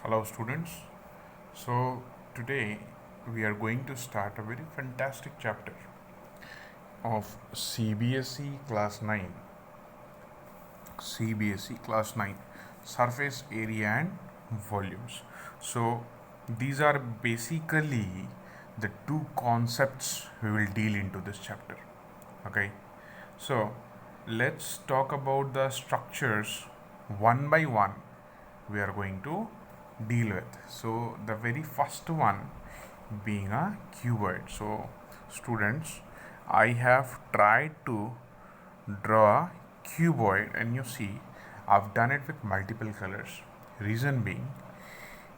Hello students. So today we are going to start a very fantastic chapter of CBSE class 9. CBSE class 9 surface area and volumes. So these are basically the two concepts we will deal into this chapter. Okay. So let's talk about the structures one by one we are going to deal with. So the very first one being a cuboid. So students, I have tried to draw a cuboid and you see I've done it with multiple colors. Reason being,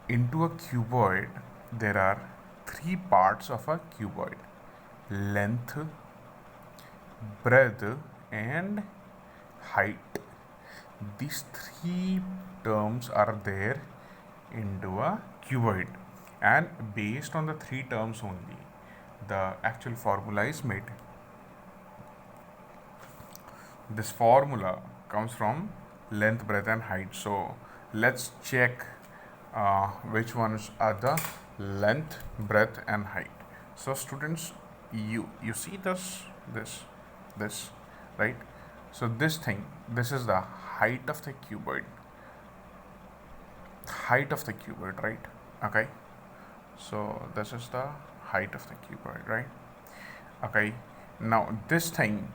into a cuboid there are three parts of a cuboid: length, breadth and height. These three terms are there into a cuboid, and based on the three terms only the actual formula is made. This formula comes from length, breadth and height. So let's check which ones are the length, breadth and height. So students, you see this right? So this is the height of the cuboid, right? Okay, so this is the height of the cuboid, right? Okay, now this thing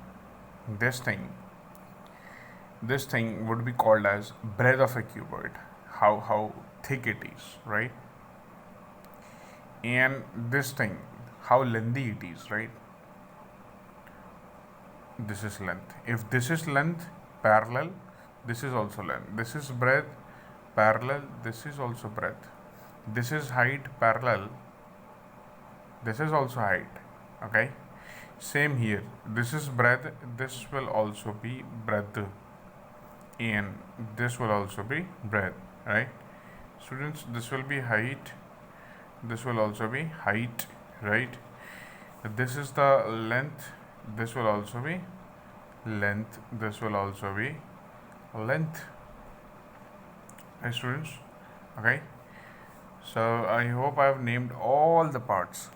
would be called as breadth of a cuboid, how thick it is, right? And this thing, how lengthy it is, right? This is length. If this is length, parallel, this is also length. This is breadth, parallel, this is also breadth. This is height, parallel, this is also height. Okay, same here. This is breadth, this will also be breadth, and this will also be breadth, right? Students, this will be height, this will also be height, right? This is the length, this will also be length, this will also be length, right students? Okay, so I hope I have named all the parts.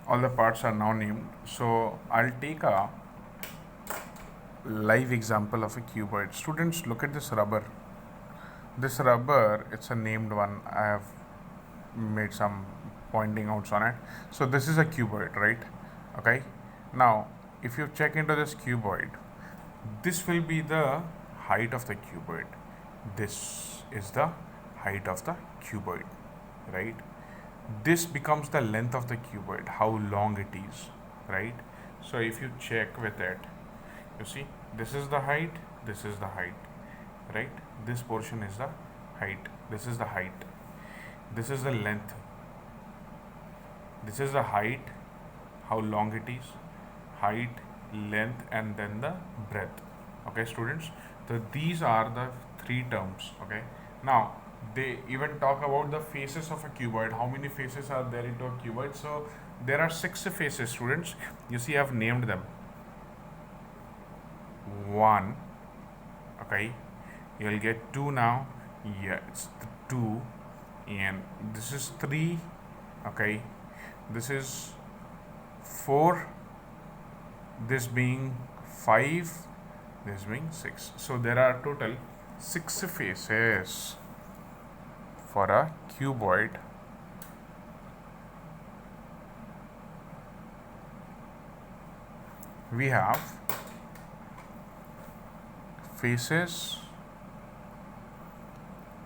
All the parts are now named. So I'll take a live example of a cuboid. Students, look at this rubber. This rubber, it's a named one. I have made some pointing outs on it. So this is a cuboid, right? Okay, now if you check into this cuboid, this will be the height of the cuboid. This is the height of the cuboid, right? This becomes the length of the cuboid, how long it is, right? So if you check with it, you see this is the height, this is the height, right? This portion is the height, this is the height, this is the length, this is the height, how long it is, height, length and then the breadth. Okay students, so these are the three terms. Okay, now they even talk about the faces of a cuboid. How many faces are there into a cuboid? So there are 6 faces, students. You see, I've named them. 1. Okay, you'll get 2 now. Yeah, it's 2, and this is 3. Okay, this is 4. This being 5. This being 6. So there are total 6 faces for a cuboid. We have faces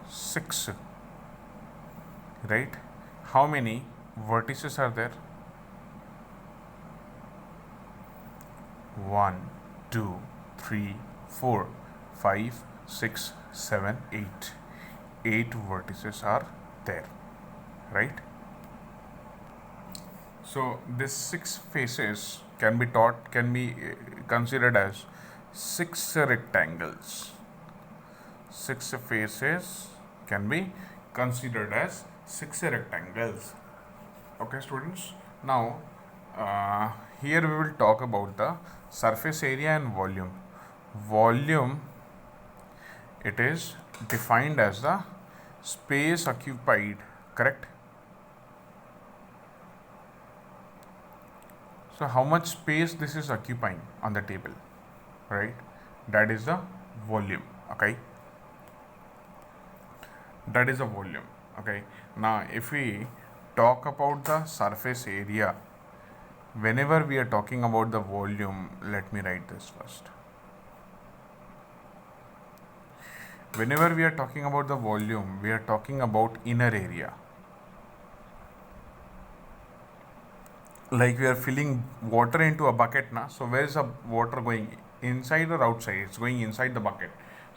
6, right? How many vertices are there? 1, 2, 3, 4, 5, 6, 7, 8. 8 vertices are there, right? So these 6 faces can be considered as 6 rectangles. 6 faces can be considered as 6 rectangles. Okay students, now here we will talk about the surface area and volume. Volume, it is defined as the space occupied, correct? So how much space this is occupying on the table, right? That is the volume, okay? That is the volume, okay? Now if we talk about the surface area, whenever we are talking about the volume, let me write this first. Whenever we are talking about the volume, we are talking about inner area. Like we are filling water into a bucket, na? So where is the water going? Inside or outside? It's going inside the bucket.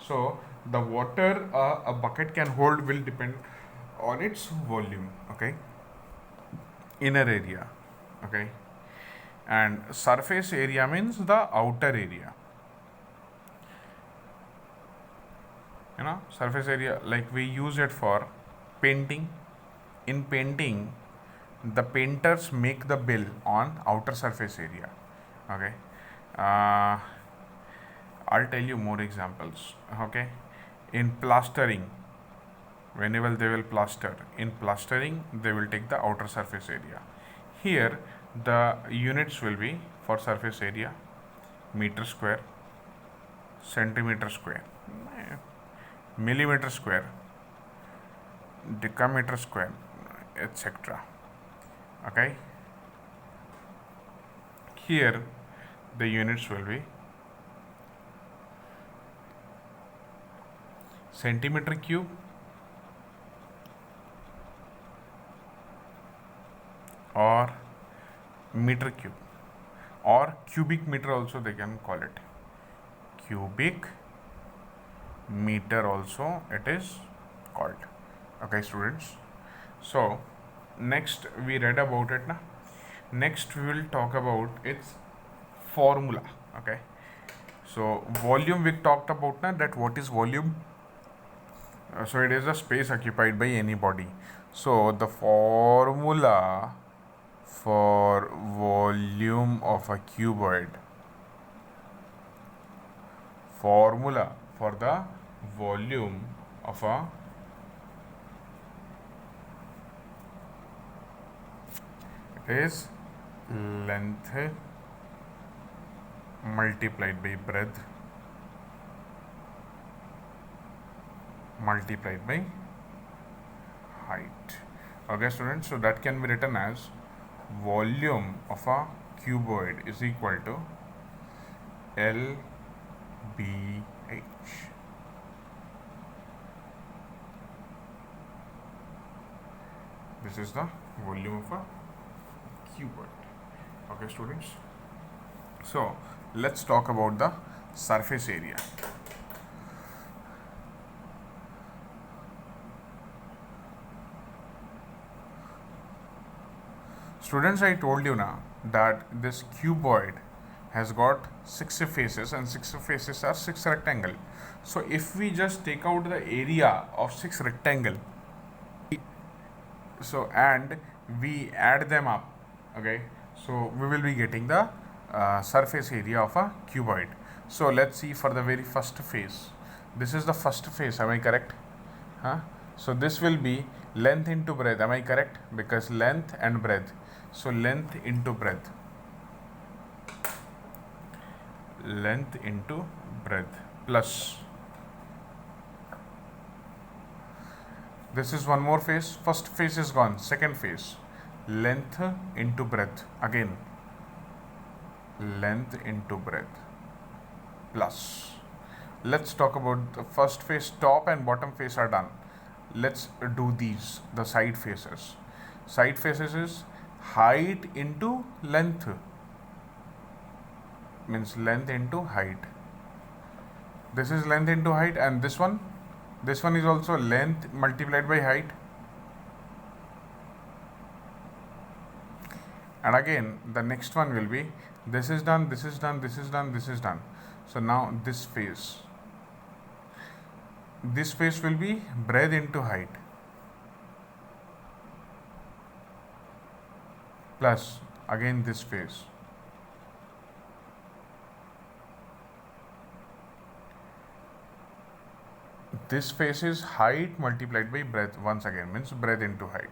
So the water a bucket can hold will depend on its volume, okay? Inner area, okay? And surface area means the outer area. You know, surface area, like we use it for painting. In painting, the painters make the bill on outer surface area, okay? uh, I'll tell you more examples, okay? In plastering, whenever they will plaster, in plastering they will take the outer surface area. Here the units will be for surface area meter square, centimeter square, millimeter square, decameter square, etc. Okay, here the units will be centimeter cube, or meter cube, or cubic meter also they can call it. Cubic meter also it is called. Okay, students. So next we read about it na. Next we will talk about its formula. Okay, so volume we talked about na, that what is volume. So it is a space occupied by any body. So the formula for volume of a cuboid, formula for the volume of a is length multiplied by breadth multiplied by height. Okay, students, so that can be written as volume of a cuboid is equal to LBH. This is the volume of a cuboid. Okay, students, so let's talk about the surface area. Students, I told you now that this cuboid has got 6 faces, and 6 faces are 6 rectangle. So if we just take out the area of 6 rectangle, so and we add them up, okay, so we will be getting the surface area of a cuboid. So let's see for the very first face. This is the first face, am I correct? So this will be length into breadth, am I correct? Because length and breadth. So length into breadth, length into breadth plus, this is one more face. First face is gone. Second face, length into breadth, again length into breadth plus. Let's talk about the first face. Top and bottom face are done. Let's do these, the side faces. Side faces is height into length, means length into height. This is length into height, and this one is also length multiplied by height. And again the next one will be, this is done, this is done, this is done, this is done. So now this face will be breadth into height plus again this face. this face is height multiplied by breadth once again, means breadth into height.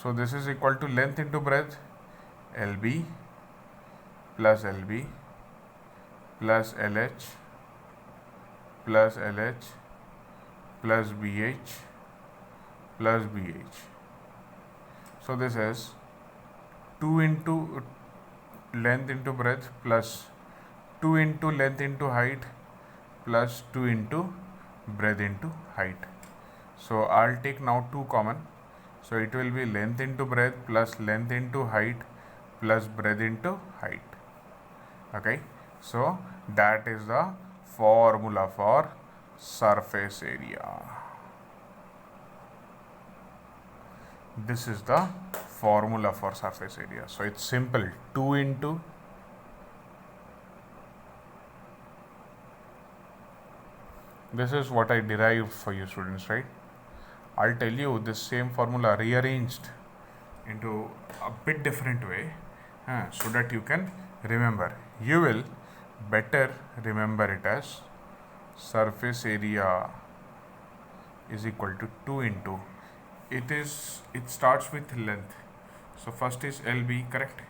So this is equal to length into breadth, LB plus LB plus LH plus LH plus BH plus BH. So this is 2 into length into breadth plus 2 into length into height plus 2 into breadth into height. So I'll take now 2 common. So it will be length into breadth plus length into height plus breadth into height. Okay. So that is the formula for surface area. This is the formula for surface area. So it's simple, 2 into this is what I derived for you students, right? I'll tell you this same formula rearranged into a bit different way so that you can remember. You will better remember it as surface area is equal to 2 into it starts with length. So first is LB, correct?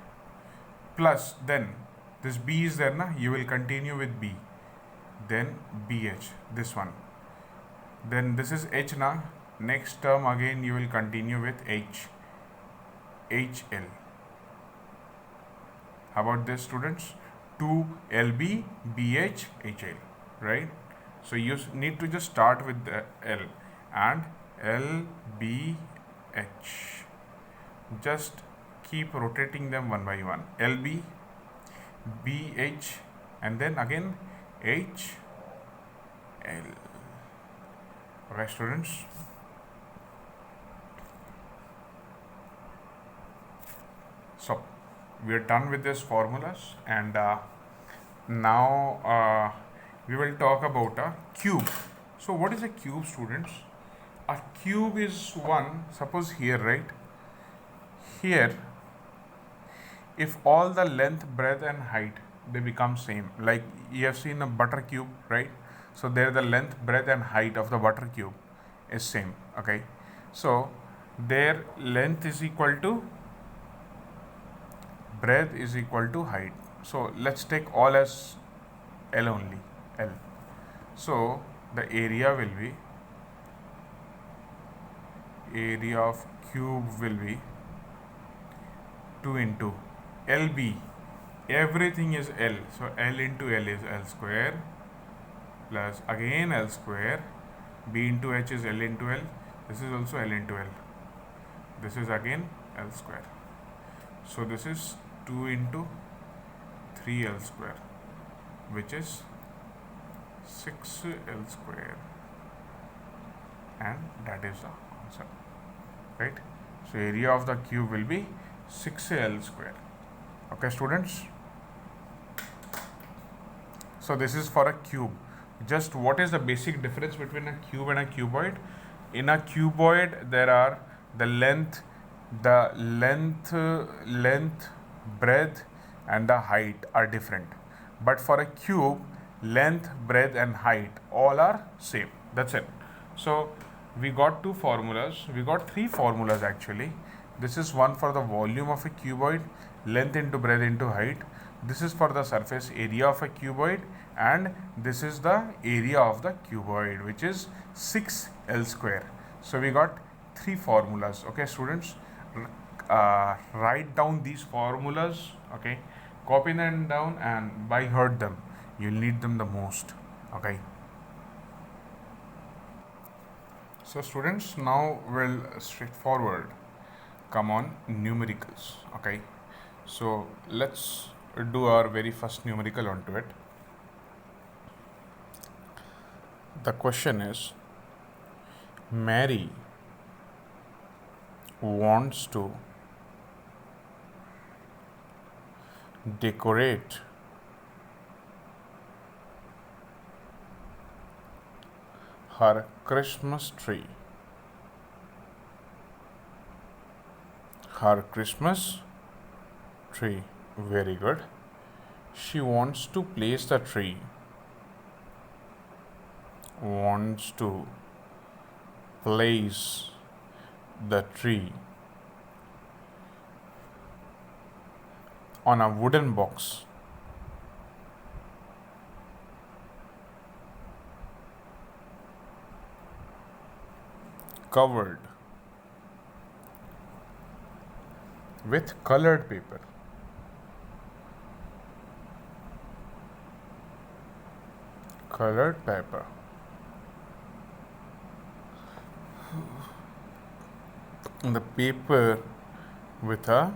Plus then this B is there na, you will continue with B, then BH, this one, then this is H na, next term again you will continue with H, HL. How about this students? 2LB BH HL, right? So you need to just start with the L and LBH. Just keep rotating them one by one. LB, BH, and then again HL. Okay, students. So we are done with these formulas, and now we will talk about a cube. So what is a cube, students? A cube is one, suppose here, right? Here, if all the length, breadth and height, they become same. Like you have seen a butter cube, right? So there the length, breadth and height of the butter cube is same, okay? So their length is equal to breadth is equal to height. So let's take all as L only, L. So the area will be, area of cube will be 2 into LB. Everything is L. So L into L is L square plus again L square. B into H is L into L. This is also L into L. This is again L square. So this is 2 into 3L square, which is 6L square, and that is the answer, right? So area of the cube will be 6L square. Okay, students. So this is for a cube. Just what is the basic difference between a cube and a cuboid? In a cuboid, there are the length, breadth and the height are different. But for a cube, length, breadth and height all are same. That's it. So we got two formulas. We got three formulas actually. This is one for the volume of a cuboid, length into breadth into height. This is for the surface area of a cuboid, and this is the area of the cuboid, which is 6L square. So we got three formulas. Okay, students, write down these formulas. Okay, copy them down and by heart them. You'll need them the most. Okay. So students, now we'll straightforward come on numericals. Okay, so let's do our very first numerical onto it. The question is, Mary wants to decorate her Christmas tree. Her Christmas tree. Very good. She wants to place the tree wants to place the tree on a wooden box covered with colored paper. Colored paper. The paper with a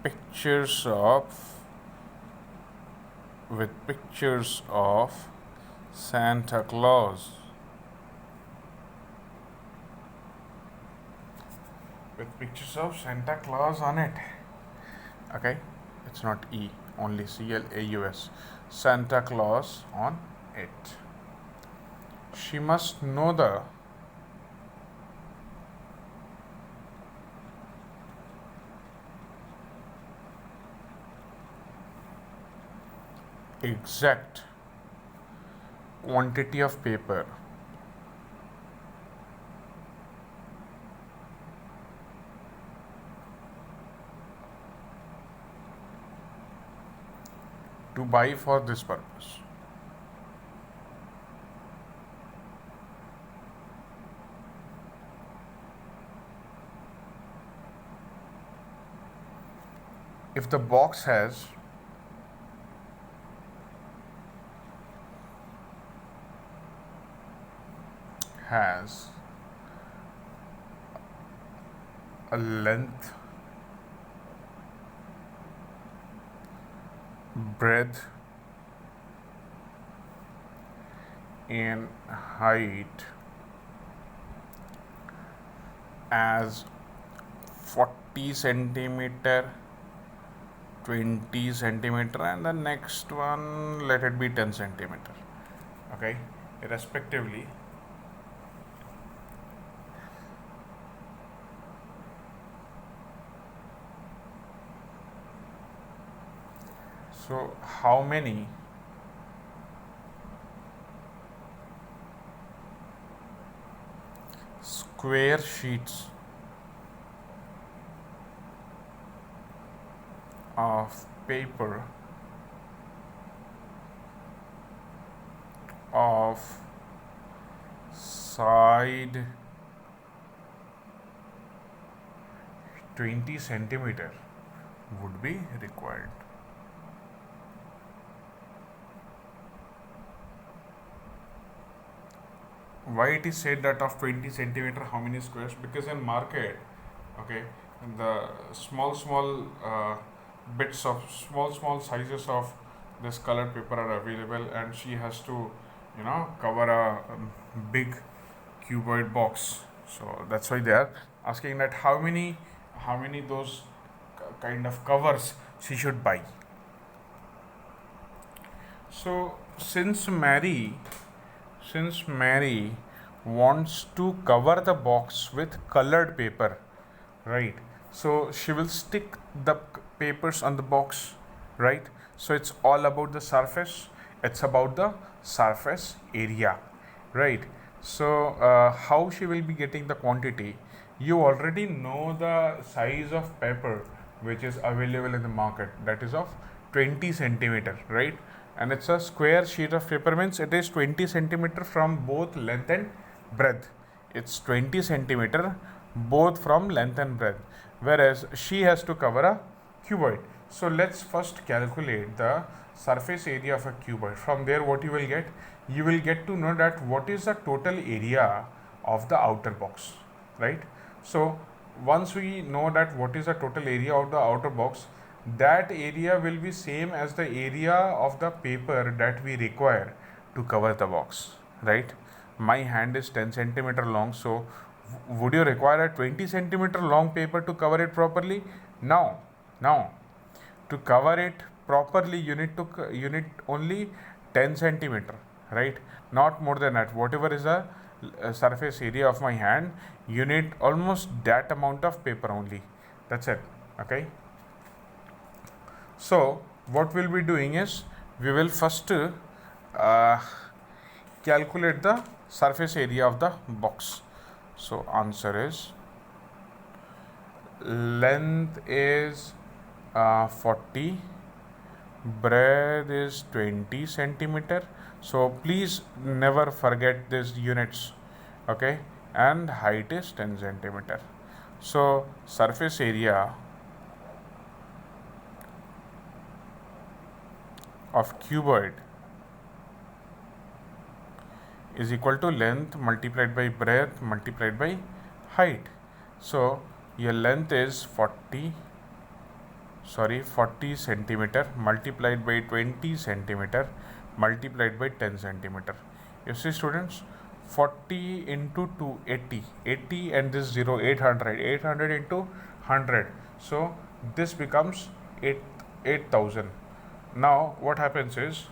pictures of Santa Claus. With pictures of Santa Claus on it. Okay, it's not E, only CLAUS. Santa Claus on it. She must know the exact quantity of paper to buy for this purpose. If the box has a length, breadth, and height as 40 centimeter, 20 centimeter, and the next one let it be 10 centimeter. Okay, respectively. So how many square sheets of paper of side 20 centimeter would be required? Why it is said that of 20 centimeter, how many squares? Because in market, okay, the small bits of small sizes of this colored paper are available, and she has to cover a big cuboid box. So that's why they are asking that how many those kind of covers she should buy. So since Mary wants to cover the box with colored paper, right? So she will stick the papers on the box, right? So it's all about the surface, it's about the surface area, right? So how she will be getting the quantity? You already know the size of paper which is available in the market, that is of 20 centimeter, right? And it's a square sheet of paper, means it is 20 centimeter from both length and breadth. It's 20 centimeter both from length and breadth, whereas she has to cover a cuboid. So let's first calculate the surface area of a cuboid. From there, what you will get? You will get to know that what is the total area of the outer box, right? So once we know that what is the total area of the outer box, that area will be same as the area of the paper that we require to cover the box, right? My hand is 10 centimeter long, so would you require a 20 centimeter long paper to cover it properly? No. To cover it properly, you need only 10 centimeter, right? Not more than that. Whatever is the surface area of my hand, you need almost that amount of paper only. That's it. Okay. So what we'll be doing is, we will first calculate the surface area of the box. So answer is, length is 40, breadth is 20 centimeter. So please never forget these units, okay, and height is 10 centimeter. So surface area of cuboid is equal to length multiplied by breadth multiplied by height. So your length is 40 centimeter multiplied by 20 centimeter multiplied by 10 centimeter. You see students, 40 into 2, 80 and this 0, 800 into 100. So this becomes 8,000. Now what happens is,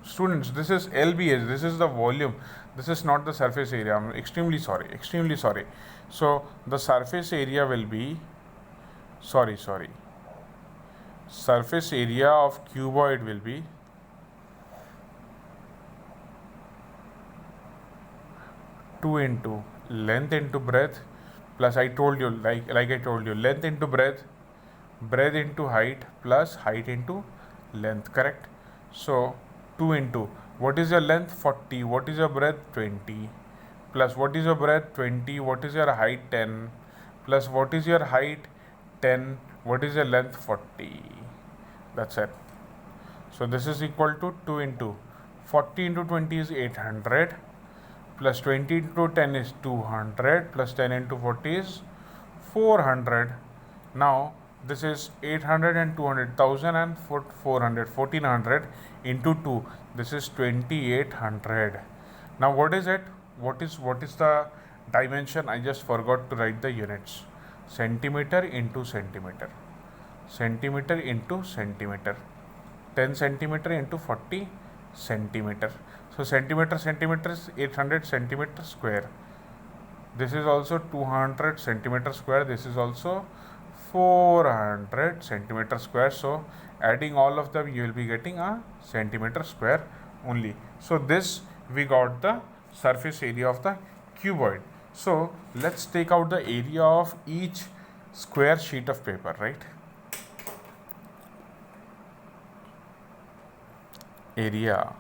students, this is LBH, this is the volume, this is not the surface area. I'm extremely sorry. So the surface area will be, surface area of cuboid will be 2 into length into breadth, plus I told you, like I told you, length into breadth into height, plus height into length, correct? So 2 into, what is your length? 40. What is your breadth? 20. Plus what is your breadth? 20. What is your height? 10. Plus what is your height? 10. What is your length? 40. That's it. So this is equal to 2 into 40 into 20 is 800, plus 20 into 10 is 200, plus 10 into 40 is 400. Now this is 800 and 200, 1000 and 400, 1400 into 2, this is 2800. Now what is it? What is the dimension? I just forgot to write the units. Centimeter into centimeter, centimeter into centimeter, 10 centimeter into 40 centimeter. So centimeter is 800 centimeter square. This is also 200 centimeter square. This is also 400 centimeter square. So adding all of them, you will be getting a centimeter square only. So this we got the surface area of the cuboid. So let's take out the area of each square sheet of paper, right? Area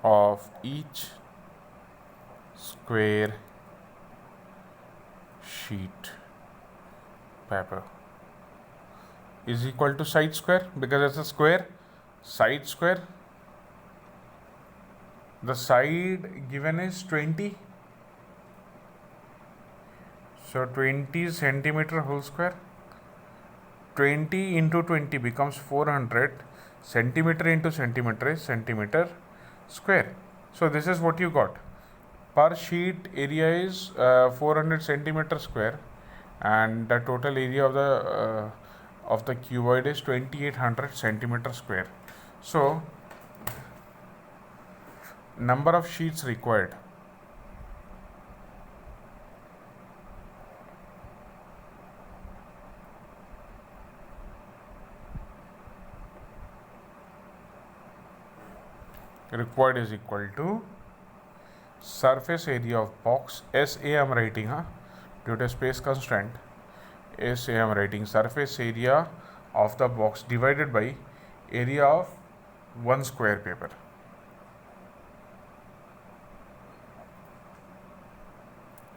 of each square sheet paper is equal to side square, because it's a square. Side square, the side given is 20, so 20 centimeter whole square. 20 into 20 becomes 400. Centimeter into centimeter is centimeter square. So this is what you got. Per sheet area is 400 centimeter square, and the total area of the cuboid is 2800 centimeter square. So number of sheets required, is equal to surface area of box, SA I am writing, due to space constraint, SA I am writing surface area of the box divided by area of one square paper.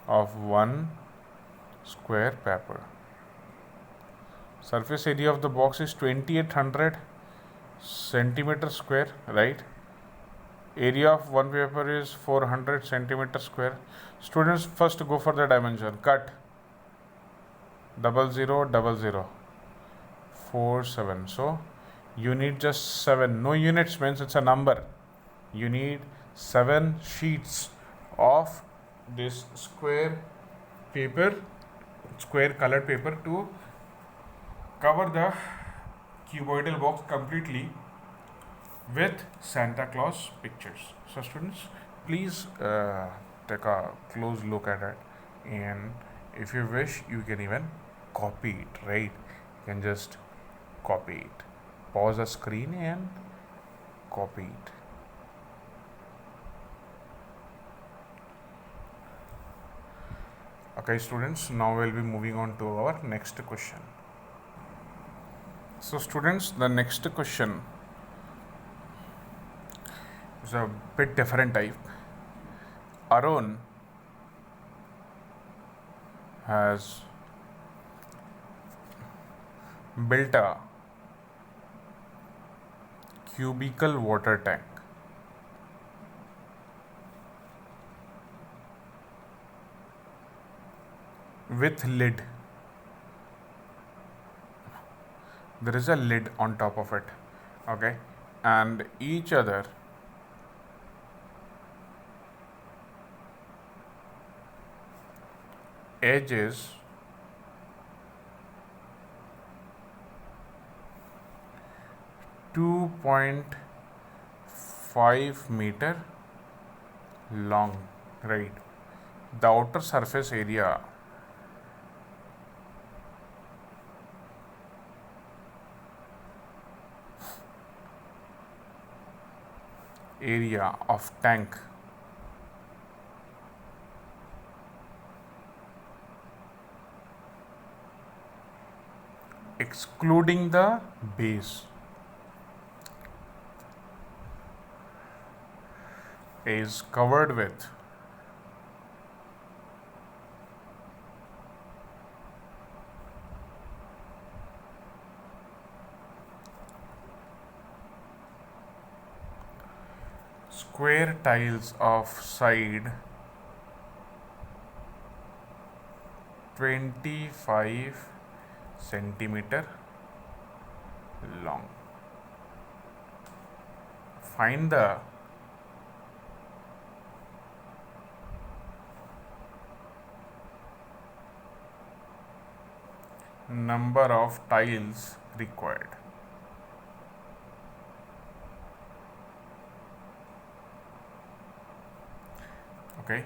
Of one square paper. Surface area of the box is 2800 centimeter square, right? Area of one paper is 400 centimeter square. Students, first go for the dimension. Cut 0000 47. So you need just 7. No units means it's a number. You need 7 sheets of this square paper, square colored paper, to cover the cuboidal box completely with Santa Claus pictures. So students, please take a close look at it, and if you wish, you can even copy it, right? You can just copy it, pause the screen and copied. Okay, students, now we'll be moving on to our next question. So, students, the next question is a bit different type. Arun has built a cubical water tank with lid. There is a lid on top of it, okay, and each other edges 2.5 meter long, right? The outer surface area of tank excluding the base is covered with square tiles of side 25 centimeter long. Find the number of tiles required. Okay.